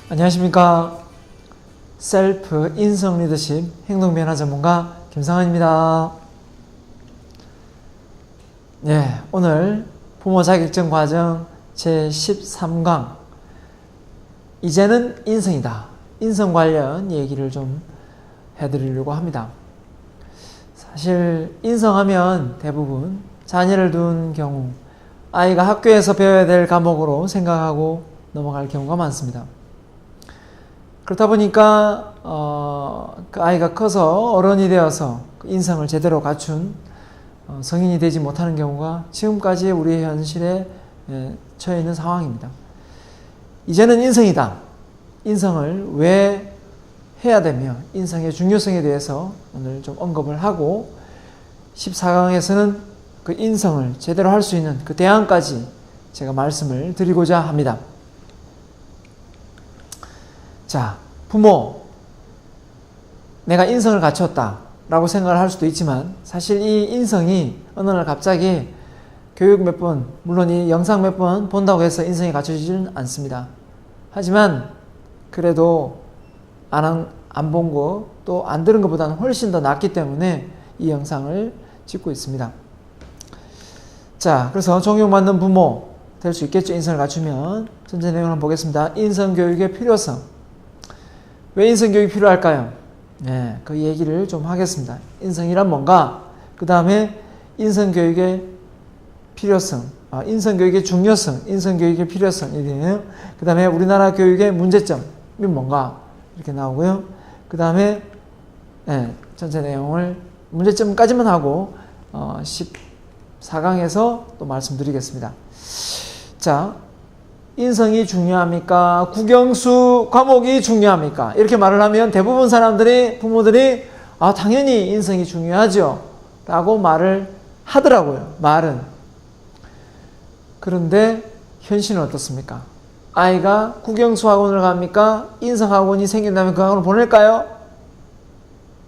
안녕하십니까. 셀프 인성 리더십 행동 변화 전문가 김상환입니다. 네, 오늘 부모 자격증 과정 제13강 이제는 인성이다. 인성 관련 얘기를 좀 해드리려고 합니다. 사실 인성하면 대부분 자녀를 둔 경우 아이가 학교에서 배워야 될 과목으로 생각하고 넘어갈 경우가 많습니다. 그렇다 보니까 그 아이가 커서 어른이 되어서 그 인성을 제대로 갖춘 성인이 되지 못하는 경우가 지금까지 우리의 현실에 처해 있는 상황입니다. 이제는 인성이다. 인성을 왜 해야 되며 인성의 중요성에 대해서 오늘 좀 언급을 하고 14강에서는 그 인성을 제대로 할 수 있는 그 대안까지 제가 말씀을 드리고자 합니다. 자, 부모, 내가 인성을 갖췄다 라고 생각을 할 수도 있지만 사실 이 인성이 어느 날 갑자기 교육 몇 번, 물론 이 영상 몇 번 본다고 해서 인성이 갖춰지지는 않습니다. 하지만 그래도 안 본 거 또 안 들은 것보다는 훨씬 더 낫기 때문에 이 영상을 찍고 있습니다. 자, 그래서 존경받는 부모 될 수 있겠죠. 인성을 갖추면. 전체 내용을 한번 보겠습니다. 인성교육의 필요성. 왜 인성교육이 필요할까요? 네, 그 얘기를 좀 하겠습니다. 인성이란 뭔가, 그 다음에 인성교육의 필요성, 인성교육의 중요성, 인성교육의 필요성, 그 다음에 우리나라 교육의 문제점이 뭔가, 이렇게 나오고요. 그 다음에, 전체 내용을 문제점까지만 하고, 14강에서 또 말씀드리겠습니다. 자, 인성이 중요합니까? 국영수 과목이 중요합니까? 이렇게 말을 하면 대부분 사람들이, 부모들이, 당연히 인성이 중요하죠. 라고 말을 하더라고요. 말은. 그런데 현실은 어떻습니까? 아이가 국영수 학원을 갑니까? 인성 학원이 생긴다면 그 학원을 보낼까요?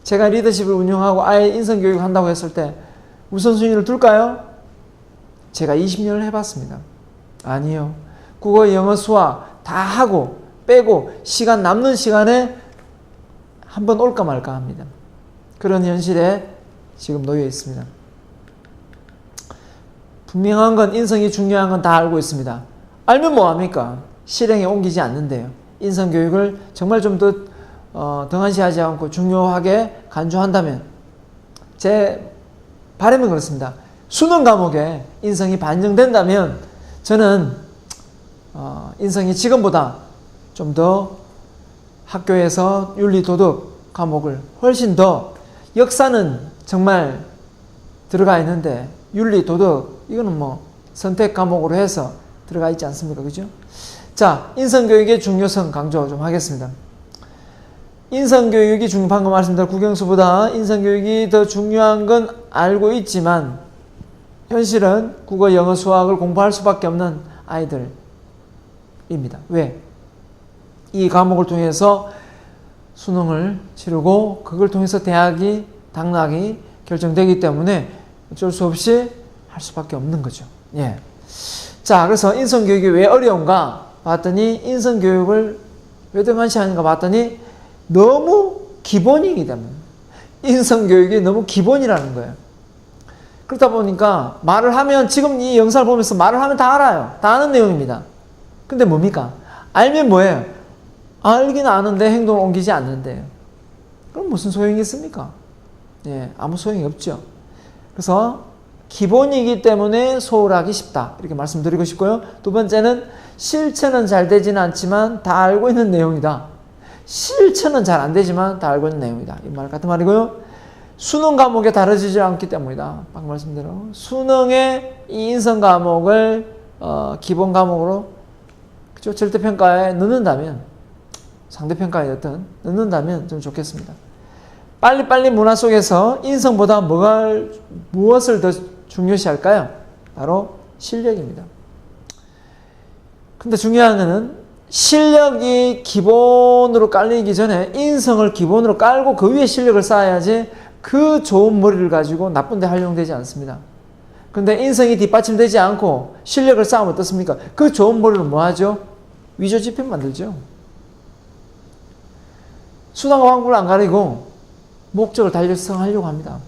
제가 리더십을 운영하고 아이 인성 교육을 한다고 했을 때 우선순위를 둘까요? 제가 20년을 해봤습니다. 아니요. 국어, 영어, 수학 다 하고 빼고 시간 남는 시간에 한번 올까 말까 합니다. 그런 현실에 지금 놓여 있습니다. 분명한 건 인성이 중요한 건 다 알고 있습니다. 알면 뭐합니까? 실행에 옮기지 않는데요. 인성교육을 정말 좀 더 등한시하지 않고 중요하게 간주한다면 제 바람은 그렇습니다. 수능 과목에 인성이 반영된다면 저는 인성이 지금보다 좀 더 학교에서 윤리 도덕 과목을 훨씬 더 역사는 정말 들어가 있는데 윤리 도덕 이거는 뭐 선택 과목으로 해서 들어가 있지 않습니까? 그죠? 자, 인성교육의 중요성 강조 좀 하겠습니다. 인성교육이 방금 말씀드린 국영수보다 인성교육이 더 중요한 건 알고 있지만 현실은 국어, 영어, 수학을 공부할 수밖에 없는 아이들입니다. 왜? 이 과목을 통해서 수능을 치르고 그걸 통해서 대학이, 당락이 결정되기 때문에 어쩔 수 없이 할 수밖에 없는 거죠. 예. 자, 그래서 인성교육이 왜 어려운가 봤더니 인성교육을 왜 등한시하는가 봤더니 너무 기본이기 때문에 인성교육이 너무 기본이라는 거예요. 그렇다 보니까 말을 하면 지금 이 영상을 보면서 말을 하면 다 알아요. 다 아는 내용입니다. 근데 뭡니까? 알면 뭐예요? 알긴 아는데 행동을 옮기지 않는데요. 그럼 무슨 소용이 있습니까? 예, 아무 소용이 없죠. 그래서 기본이기 때문에 소홀하기 쉽다. 이렇게 말씀드리고 싶고요. 두 번째는 실천은 잘 되지는 않지만 다 알고 있는 내용이다. 실천은 잘 안 되지만 다 알고 있는 내용이다. 이 말 같은 말이고요. 수능 과목에 다뤄지지 않기 때문이다. 방금 말씀대로. 수능의 이 인성 과목을 기본 과목으로 그죠? 절대평가에 넣는다면 상대평가에 어떤 넣는다면 좀 좋겠습니다. 빨리빨리 문화 속에서 인성보다 무엇을 더 중요시할까요? 바로 실력입니다. 근데 중요한 것은 실력이 기본으로 깔리기 전에 인성을 기본으로 깔고 그 위에 실력을 쌓아야지 그 좋은 머리를 가지고 나쁜 데 활용되지 않습니다. 근데 인성이 뒷받침되지 않고 실력을 쌓으면 어떻습니까? 그 좋은 머리를 뭐 하죠? 위조지편 만들죠. 수단과 방법을 안 가리고 목적을 달성하려고 합니다.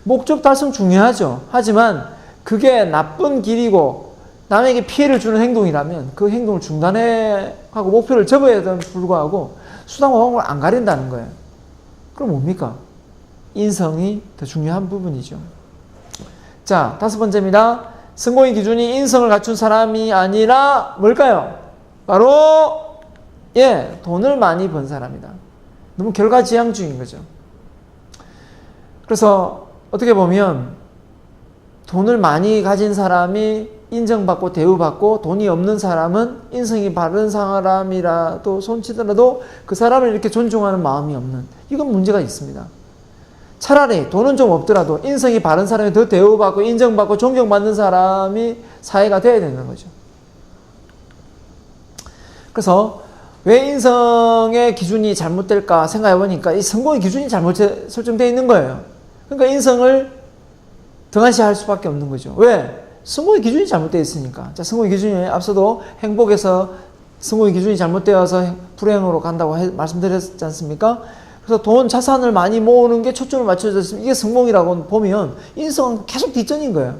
목적 달성 중요하죠. 하지만 그게 나쁜 길이고 남에게 피해를 주는 행동이라면 그 행동을 중단해 하고 목표를 접어야 됨에도 불구하고 수단과 방법을 안 가린다는 거예요. 그럼 뭡니까? 인성이 더 중요한 부분이죠. 자, 5번째입니다. 성공의 기준이 인성을 갖춘 사람이 아니라 뭘까요? 바로 돈을 많이 번 사람이다. 너무 결과지향주의인 거죠. 그래서 어떻게 보면 돈을 많이 가진 사람이 인정받고 대우받고 돈이 없는 사람은 인성이 바른 사람이라도 손치더라도 그 사람을 이렇게 존중하는 마음이 없는, 이건 문제가 있습니다. 차라리 돈은 좀 없더라도 인성이 바른 사람이 더 대우받고 인정받고 존경받는 사람이 사회가 되어야 되는 거죠. 그래서 왜 인성의 기준이 잘못될까 생각해 보니까 이 성공의 기준이 잘못 설정되어 있는 거예요. 그러니까 인성을 등한시할 수밖에 없는 거죠. 왜? 성공의 기준이 잘못되어 있으니까. 자, 성공의 기준이 앞서도 행복에서 성공의 기준이 잘못되어서 불행으로 간다고 말씀드렸지 않습니까? 그래서 돈, 자산을 많이 모으는 게 초점을 맞춰져 있으면 이게 성공이라고 보면 인성은 계속 뒷전인 거예요.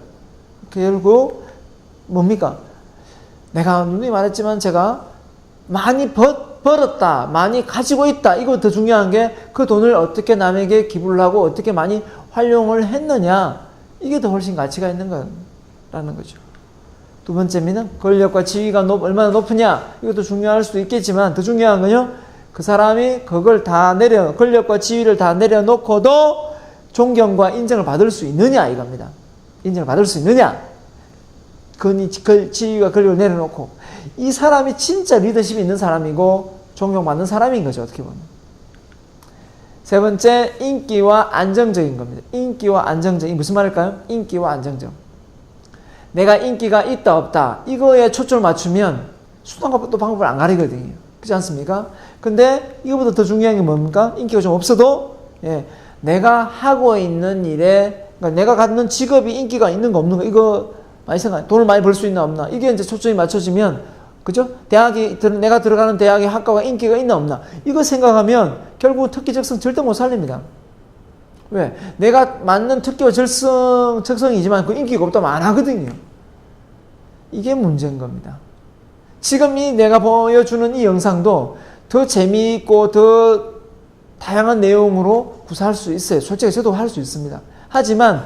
결국 뭡니까? 내가 누누이 말했지만 제가 많이 벌었다, 많이 가지고 있다. 이거 더 중요한 게 그 돈을 어떻게 남에게 기부를 하고 어떻게 많이 활용을 했느냐. 이게 더 훨씬 가치가 있는 거라는 거죠. 두 번째는 권력과 지위가 얼마나 높으냐. 이것도 중요할 수도 있겠지만 더 중요한 건요. 그 사람이 그걸 다 권력과 지위를 다 내려놓고도 존경과 인정을 받을 수 있느냐 이겁니다. 인정을 받을 수 있느냐. 그 지위와 권력을 내려놓고 이 사람이 진짜 리더십이 있는 사람이고 존경받는 사람인 거죠. 어떻게 보면. 세 번째, 인기와 안정적인 겁니다. 인기와 안정적. 무슨 말일까요? 인기와 안정적. 내가 인기가 있다 없다 이거에 초점을 맞추면 수단과 또 방법을 안 가리거든요. 그렇지 않습니까? 근데 이거보다 더 중요한 게 뭡니까? 인기가 좀 없어도 내가 하고 있는 일에, 그러니까 내가 갖는 직업이 인기가 있는 거 없는 거, 이거 많이 생각해. 돈을 많이 벌 수 있나 없나, 이게 이제 초점이 맞춰지면, 그죠? 내가 들어가는 대학의 학과가 인기가 있나 없나, 이거 생각하면 결국 특기적성 절대 못 살립니다. 왜? 내가 맞는 특기와 적성이지만 그 인기가 없다면 안 하거든요. 이게 문제인 겁니다. 지금 내가 보여주는 이 영상도 더 재미있고 더 다양한 내용으로 구사할 수 있어요. 솔직히 저도 할 수 있습니다. 하지만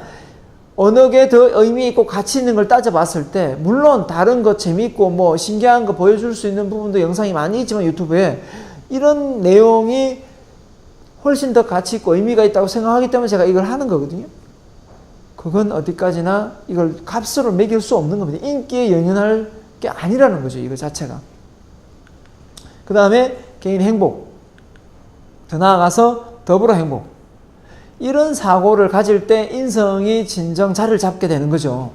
어느 게 더 의미 있고 가치 있는 걸 따져봤을 때 물론 다른 거 재미있고 뭐 신기한 거 보여줄 수 있는 부분도 영상이 많이 있지만 유튜브에 이런 내용이 훨씬 더 가치 있고 의미가 있다고 생각하기 때문에 제가 이걸 하는 거거든요. 그건 어디까지나 이걸 값으로 매길 수 없는 겁니다. 인기에 연연할 게 아니라는 거죠. 이거 자체가. 그 다음에 개인 행복. 더 나아가서 더불어 행복. 이런 사고를 가질 때 인성이 진정 자리를 잡게 되는 거죠.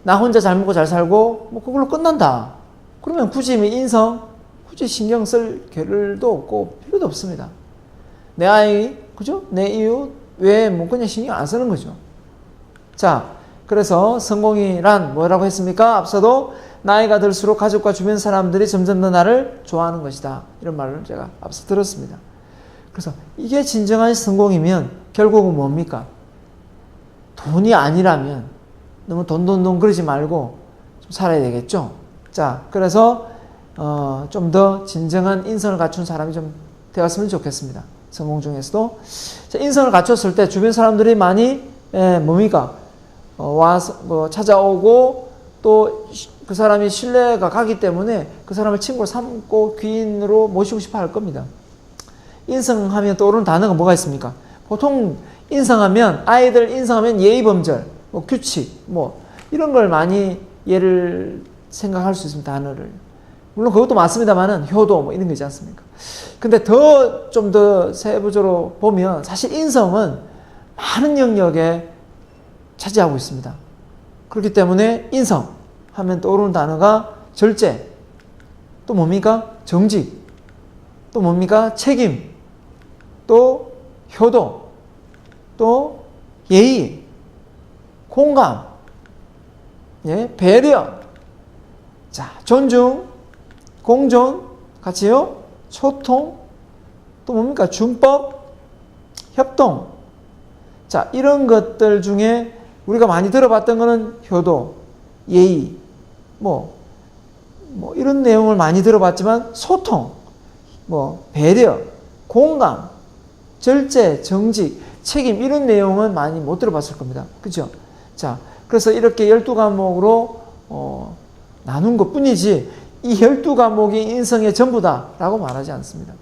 나 혼자 잘 먹고 잘 살고 뭐 그걸로 끝난다. 그러면 굳이 인성 굳이 신경 쓸 겨를도 없고 필요도 없습니다. 내 아이, 그죠? 내 이웃 왜 뭐 그냥 신경 안 쓰는 거죠. 자, 그래서 성공이란 뭐라고 했습니까? 앞서도 나이가 들수록 가족과 주변 사람들이 점점 더 나를 좋아하는 것이다. 이런 말을 제가 앞서 들었습니다. 그래서 이게 진정한 성공이면 결국은 뭡니까? 돈이 아니라면 너무 돈 그러지 말고 좀 살아야 되겠죠? 자, 그래서 좀 더 진정한 인성을 갖춘 사람이 좀 되었으면 좋겠습니다. 성공 중에서도. 자, 인성을 갖췄을 때 주변 사람들이 많이 뭡니까? 와서 찾아오고 또 그 사람이 신뢰가 가기 때문에 그 사람을 친구로 삼고 귀인으로 모시고 싶어 할 겁니다. 인성하면 떠오르는 단어가 뭐가 있습니까? 보통 아이들 인성하면 예의범절, 뭐 규칙, 뭐 이런 걸 많이 예를 생각할 수 있습니다. 단어를. 물론 그것도 맞습니다만은 효도 뭐 이런 거 있지 않습니까? 근데 좀 더 세부적으로 보면 사실 인성은 많은 영역에 차지하고 있습니다. 그렇기 때문에 인성 하면 떠오르는 단어가 절제, 또 뭡니까? 정직, 또 뭡니까? 책임, 또 효도, 또 예의, 공감, 배려, 자, 존중, 공존, 같이요, 소통, 또 뭡니까? 준법, 협동. 자, 이런 것들 중에 우리가 많이 들어봤던 거는 효도, 예의, 뭐 이런 내용을 많이 들어봤지만 소통, 배려, 공감, 절제, 정직, 책임 이런 내용은 많이 못 들어봤을 겁니다. 그죠? 자, 그래서 이렇게 12과목으로 나눈 것 뿐이지 이 12과목이 인성의 전부다라고 말하지 않습니다.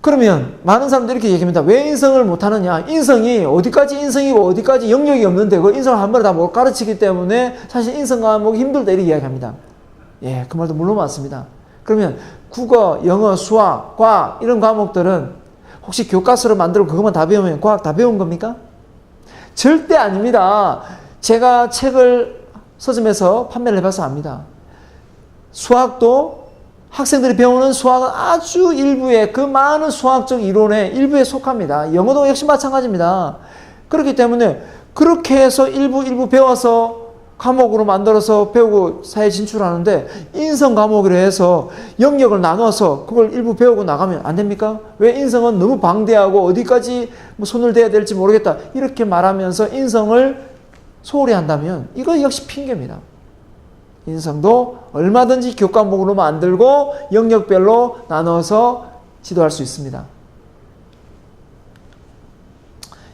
그러면 많은 사람들이 이렇게 얘기합니다. 왜 인성을 못하느냐? 인성이 어디까지 인성이고 어디까지 영역이 없는데 그 인성을 한 번에 다 못 가르치기 때문에 사실 인성 과목이 힘들다 이렇게 이야기합니다. 예, 그 말도 물론 맞습니다. 그러면 국어, 영어, 수학, 과학 이런 과목들은 혹시 교과서를 만들고 그것만 다 배우면 과학 다 배운 겁니까? 절대 아닙니다. 제가 책을 서점에서 판매를 해봐서 압니다. 수학도 학생들이 배우는 수학은 아주 일부의 그 많은 수학적 이론의 일부에 속합니다. 영어도 역시 마찬가지입니다. 그렇기 때문에 그렇게 해서 일부 배워서 과목으로 만들어서 배우고 사회에 진출하는데 인성 과목으로 해서 영역을 나눠서 그걸 일부 배우고 나가면 안 됩니까? 왜 인성은 너무 방대하고 어디까지 손을 대야 될지 모르겠다 이렇게 말하면서 인성을 소홀히 한다면 이거 역시 핑계입니다. 인성도 얼마든지 교과목으로 만들고 영역별로 나눠서 지도할 수 있습니다.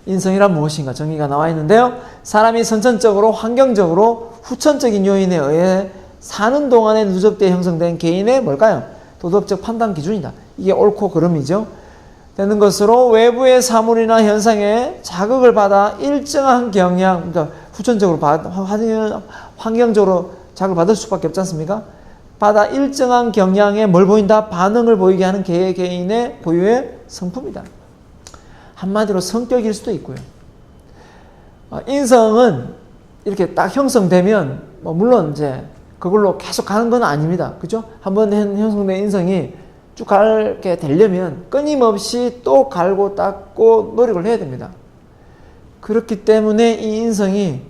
인성이란 무엇인가 정의가 나와 있는데요. 사람이 선천적으로 환경적으로 후천적인 요인에 의해 사는 동안에 누적되어 형성된 개인의 뭘까요? 도덕적 판단 기준이다. 이게 옳고 그름이죠. 되는 것으로 외부의 사물이나 현상에 자극을 받아 일정한 경향, 그러니까 후천적으로 환경적으로 자극을 받을 수밖에 없지 않습니까? 받아 일정한 경향에 뭘 보인다? 반응을 보이게 하는 개인의 고유의 성품이다. 한마디로 성격일 수도 있고요. 인성은 이렇게 딱 형성되면 물론 이제 그걸로 계속 가는 건 아닙니다. 그죠? 한번 형성된 인성이 쭉 갈게 되려면 끊임없이 또 갈고 닦고 노력을 해야 됩니다. 그렇기 때문에 이 인성이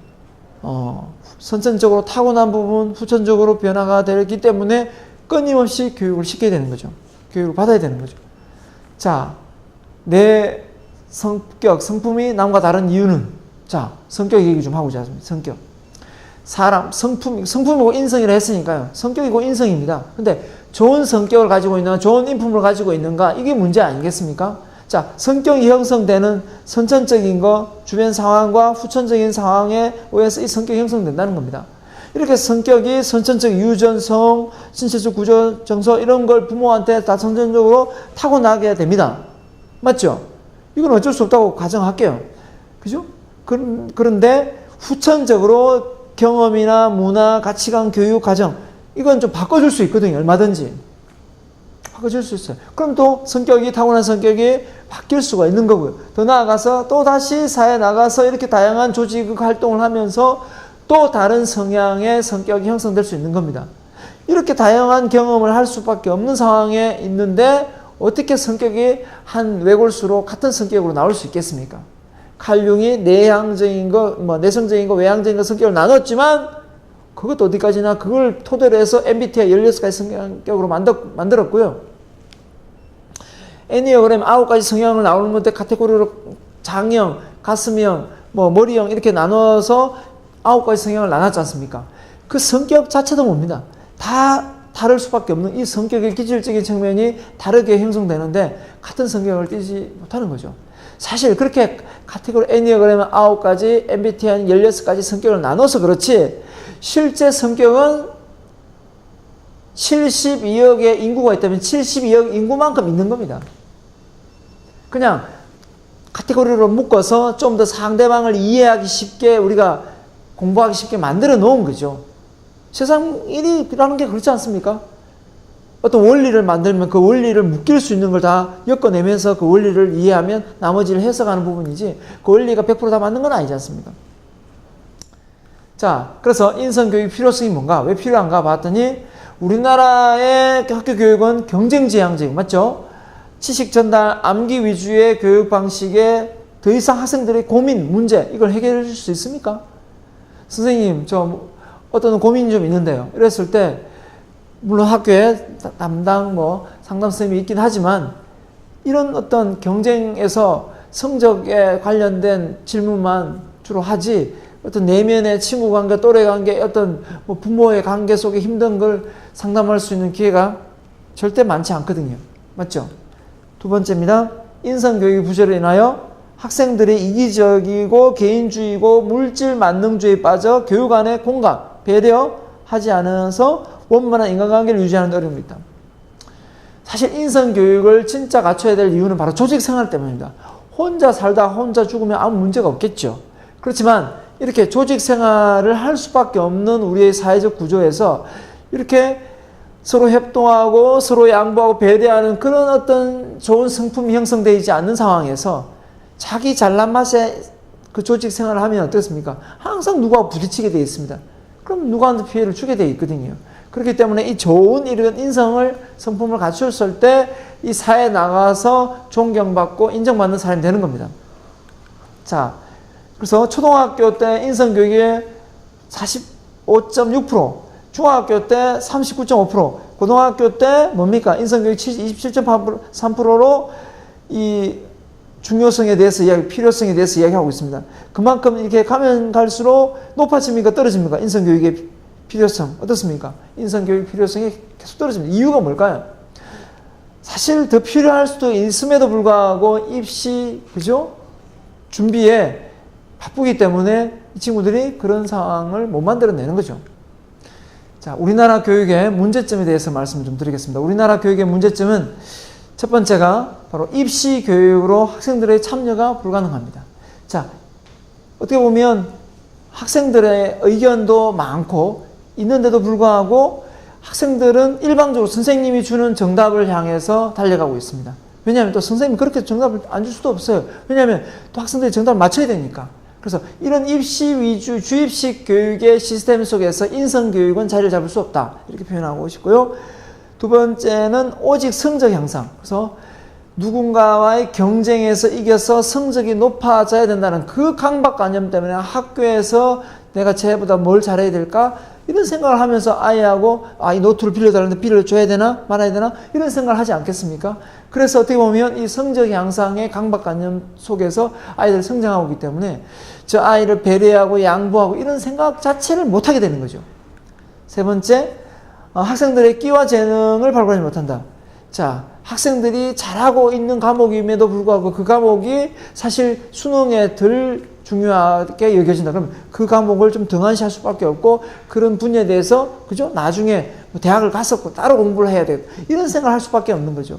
선천적으로 타고난 부분, 후천적으로 변화가 되기 때문에 끊임없이 교육을 시켜야 되는 거죠. 교육을 받아야 되는 거죠. 자, 내 성격, 성품이 남과 다른 이유는 자, 성격 얘기 좀 하고자 합니다. 성격. 사람, 성품이고 인성이라 했으니까요. 성격이고 인성입니다. 근데 좋은 성격을 가지고 있나, 좋은 인품을 가지고 있는가, 이게 문제 아니겠습니까? 자, 성격이 형성되는 선천적인 거, 주변 상황과 후천적인 상황에 의해서 이 성격이 형성된다는 겁니다. 이렇게 성격이 선천적 유전성, 신체적 구조, 정서 이런 걸 부모한테 다 선천적으로 타고나게 됩니다. 맞죠? 이건 어쩔 수 없다고 가정할게요. 그죠? 그런데 후천적으로 경험이나 문화, 가치관, 교육, 가정 이건 좀 바꿔줄 수 있거든요. 얼마든지. 바꿔줄 수 있어요. 그럼 또 성격이 타고난 성격이 바뀔 수가 있는 거고요. 더 나아가서 또 다시 사회에 나가서 이렇게 다양한 조직 활동을 하면서 또 다른 성향의 성격이 형성될 수 있는 겁니다. 이렇게 다양한 경험을 할 수밖에 없는 상황에 있는데 어떻게 성격이 한 외골수로 같은 성격으로 나올 수 있겠습니까? 칼융이 내향적인 거, 내성적인 거, 외향적인 거 성격을 나눴지만 그것도 어디까지나 그걸 토대로 해서 MBTI 16가지 성격으로 만들었고요. 애니어그램 9가지 성향을 나오는 건데 카테고리로 장형, 가슴형, 머리형 이렇게 나눠서 9가지 성향을 나눴지 않습니까? 그 성격 자체도 뭡니다. 다 다를 수밖에 없는 이 성격의 기질적인 측면이 다르게 형성되는데 같은 성격을 띠지 못하는 거죠. 사실 그렇게 카테고리 애니어그램 9가지, MBTI 16가지 성격을 나눠서 그렇지 실제 성격은 72억의 인구가 있다면 72억 인구만큼 있는 겁니다. 그냥 카테고리로 묶어서 좀 더 상대방을 이해하기 쉽게 우리가 공부하기 쉽게 만들어 놓은 거죠. 세상 일이라는 게 그렇지 않습니까? 어떤 원리를 만들면 그 원리를 묶일 수 있는 걸 다 엮어내면서 그 원리를 이해하면 나머지를 해석하는 부분이지 그 원리가 100% 다 맞는 건 아니지 않습니까? 자, 그래서 인성교육 필요성이 뭔가? 왜 필요한가 봤더니 우리나라의 학교 교육은 경쟁지향적, 맞죠? 지식 전달, 암기 위주의 교육 방식에 더 이상 학생들의 고민, 문제 이걸 해결해 줄 수 있습니까? 선생님, 저 어떤 고민이 좀 있는데요. 이랬을 때 물론 학교에 담당 상담 선생님이 있긴 하지만 이런 어떤 경쟁에서 성적에 관련된 질문만 주로 하지 어떤 내면의 친구 관계, 또래 관계, 어떤 뭐 부모의 관계 속에 힘든 걸 상담할 수 있는 기회가 절대 많지 않거든요. 맞죠? 두 번째입니다. 인성교육의 부재로 인하여 학생들이 이기적이고 개인주의고 물질 만능주의에 빠져 교육 안에 공감, 배려하지 않아서 원만한 인간관계를 유지하는 데 어려움이 있다. 사실 인성교육을 진짜 갖춰야 될 이유는 바로 조직생활 때문입니다. 혼자 살다 혼자 죽으면 아무 문제가 없겠죠. 그렇지만 이렇게 조직생활을 할 수밖에 없는 우리의 사회적 구조에서 이렇게 서로 협동하고 서로 양보하고 배려하는 그런 어떤 좋은 성품이 형성되지 않는 상황에서 자기 잘난 맛에 그 조직 생활을 하면 어떻습니까? 항상 누구하고 부딪히게 되어 있습니다. 그럼 누구한테 피해를 주게 되어 있거든요. 그렇기 때문에 이 좋은 이런 인성을, 성품을 갖췄을 때 이 사회에 나가서 존경받고 인정받는 사람이 되는 겁니다. 자, 그래서 초등학교 때 인성교육의 45.6%, 중학교 때 39.5%, 고등학교 때 뭡니까? 인성교육 27.3%로 이 중요성에 대해서 필요성에 대해서 이야기하고 있습니다. 그만큼 이렇게 가면 갈수록 높아집니까? 떨어집니까? 인성교육의 필요성. 어떻습니까? 인성교육 필요성이 계속 떨어집니다. 이유가 뭘까요? 사실 더 필요할 수도 있음에도 불구하고 입시, 그죠? 준비에 바쁘기 때문에 이 친구들이 그런 상황을 못 만들어내는 거죠. 자, 우리나라 교육의 문제점에 대해서 말씀을 좀 드리겠습니다. 우리나라 교육의 문제점은 첫 번째가 바로 입시 교육으로 학생들의 참여가 불가능합니다. 자, 어떻게 보면 학생들의 의견도 많고 있는데도 불구하고 학생들은 일방적으로 선생님이 주는 정답을 향해서 달려가고 있습니다. 왜냐하면 또 선생님이 그렇게 정답을 안 줄 수도 없어요. 왜냐하면 또 학생들이 정답을 맞춰야 되니까. 그래서 이런 입시 위주 주입식 교육의 시스템 속에서 인성교육은 자리를 잡을 수 없다. 이렇게 표현하고 싶고요. 두 번째는 오직 성적 향상. 그래서 누군가와의 경쟁에서 이겨서 성적이 높아져야 된다는 그 강박관념 때문에 학교에서 내가 쟤보다 뭘 잘해야 될까? 이런 생각을 하면서 아이하고 이 노트를 빌려달라는데 빌려줘야 되나 말아야 되나? 이런 생각을 하지 않겠습니까? 그래서 어떻게 보면 이 성적 향상의 강박관념 속에서 아이들이 성장하고 있기 때문에 저 아이를 배려하고 양보하고 이런 생각 자체를 못하게 되는 거죠. 세 번째, 학생들의 끼와 재능을 발굴하지 못한다. 자, 학생들이 잘하고 있는 과목임에도 불구하고 그 과목이 사실 수능에 덜 중요하게 여겨진다. 그러면 그 과목을 좀 등한시할 수밖에 없고 그런 분야에 대해서 그죠? 나중에 뭐 대학을 갔었고 따로 공부를 해야 되고 이런 생각을 할 수밖에 없는 거죠.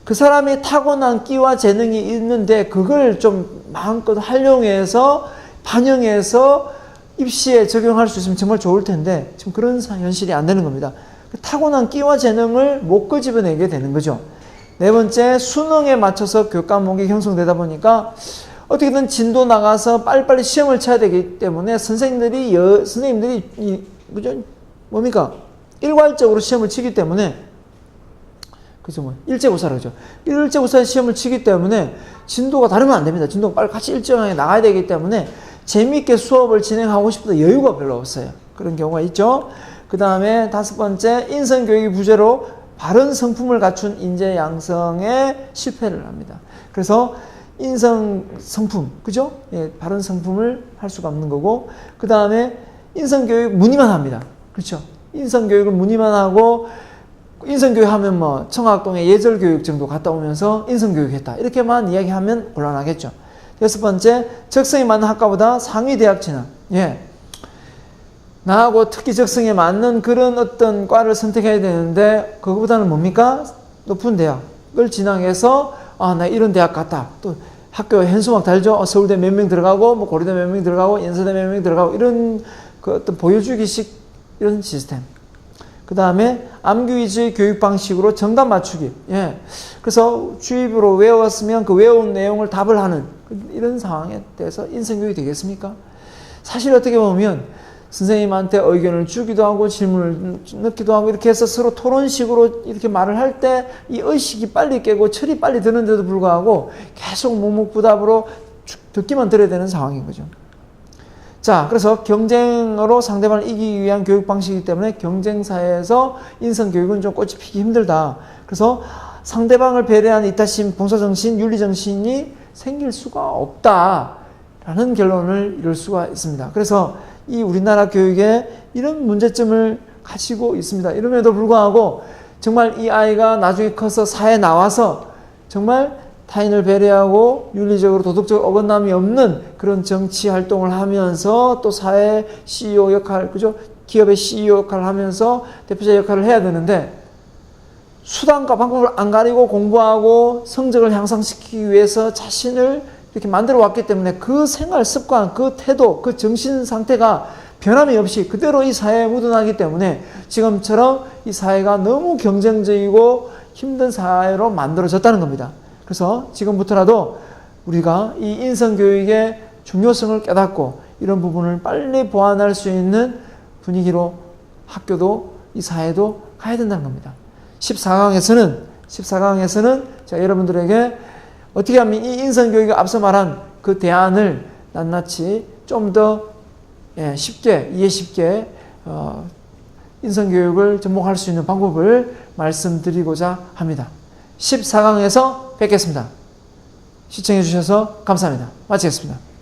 그 사람이 타고난 끼와 재능이 있는데 그걸 좀 마음껏 활용해서 반영해서 입시에 적용할 수 있으면 정말 좋을 텐데 지금 그런 현실이 안 되는 겁니다. 타고난 끼와 재능을 못 끄집어내게 되는 거죠. 네 번째, 수능에 맞춰서 교육 과목이 형성되다 보니까 어떻게든 진도 나가서 빨리빨리 시험을 쳐야 되기 때문에 선생님들이 그죠? 뭡니까? 일괄적으로 시험을 치기 때문에 그죠? 뭐 일제고사로 그죠? 일제고사 시험을 치기 때문에 진도가 다르면 안 됩니다. 진도가 빨리 같이 일정하게 나가야 되기 때문에 재미있게 수업을 진행하고 싶어도 여유가 별로 없어요. 그런 경우가 있죠. 그 다음에 다섯 번째, 인성교육이 부재로 바른 성품을 갖춘 인재 양성에 실패를 합니다. 그래서 인성 성품, 그죠? 예, 바른 성품을 할 수가 없는 거고, 그 다음에 인성교육 문의만 합니다. 그렇죠? 인성교육을 문의만 하고, 인성교육 하면 뭐 청학동에 예절교육 정도 갔다 오면서 인성교육 했다. 이렇게만 이야기하면 곤란하겠죠. 여섯 번째, 적성에 맞는 학과보다 상위 대학 진학. 예. 나하고 특기 적성에 맞는 그런 어떤 과를 선택해야 되는데, 그거보다는 뭡니까? 높은 대학을 진학해서 나 이런 대학 갔다. 또 학교 현수막 달죠. 서울대 몇 명 들어가고, 뭐 고려대 몇 명 들어가고, 연세대 몇 명 들어가고, 이런 그 어떤 보여주기식 이런 시스템. 그 다음에 암기 위주의 교육 방식으로 정답 맞추기. 예. 그래서 주입으로 외웠으면 그 외운 내용을 답을 하는 이런 상황에 대해서 인성교육이 되겠습니까? 사실 어떻게 보면 선생님한테 의견을 주기도 하고 질문을 넣기도 하고 이렇게 해서 서로 토론식으로 이렇게 말을 할 때 이 의식이 빨리 깨고 철이 빨리 드는데도 불구하고 계속 묵묵부답으로 듣기만 들어야 되는 상황인 거죠. 자, 그래서 경쟁으로 상대방을 이기기 위한 교육 방식이기 때문에 경쟁사회에서 인성교육은 좀 꽃이 피기 힘들다. 그래서 상대방을 배려하는 이타심, 봉사정신, 윤리정신이 생길 수가 없다라는 결론을 이룰 수가 있습니다. 그래서 이 우리나라 교육에 이런 문제점을 가지고 있습니다. 이름에도 불구하고 정말 이 아이가 나중에 커서 사회에 나와서 정말 타인을 배려하고 윤리적으로 도덕적 어긋남이 없는 그런 정치 활동을 하면서 또 사회 CEO 역할, 그죠? 기업의 CEO 역할을 하면서 대표자 역할을 해야 되는데 수단과 방법을 안 가리고 공부하고 성적을 향상시키기 위해서 자신을 이렇게 만들어 왔기 때문에 그 생활 습관, 그 태도, 그 정신 상태가 변함이 없이 그대로 이 사회에 묻어나기 때문에 지금처럼 이 사회가 너무 경쟁적이고 힘든 사회로 만들어졌다는 겁니다. 그래서 지금부터라도 우리가 이 인성교육의 중요성을 깨닫고 이런 부분을 빨리 보완할 수 있는 분위기로 학교도 이 사회도 가야 된다는 겁니다. 14강에서는 제가 여러분들에게 어떻게 하면 이 인성교육에 앞서 말한 그 대안을 낱낱이 좀 더 쉽게, 이해 쉽게 인성교육을 접목할 수 있는 방법을 말씀드리고자 합니다. 14강에서 뵙겠습니다. 시청해 주셔서 감사합니다. 마치겠습니다.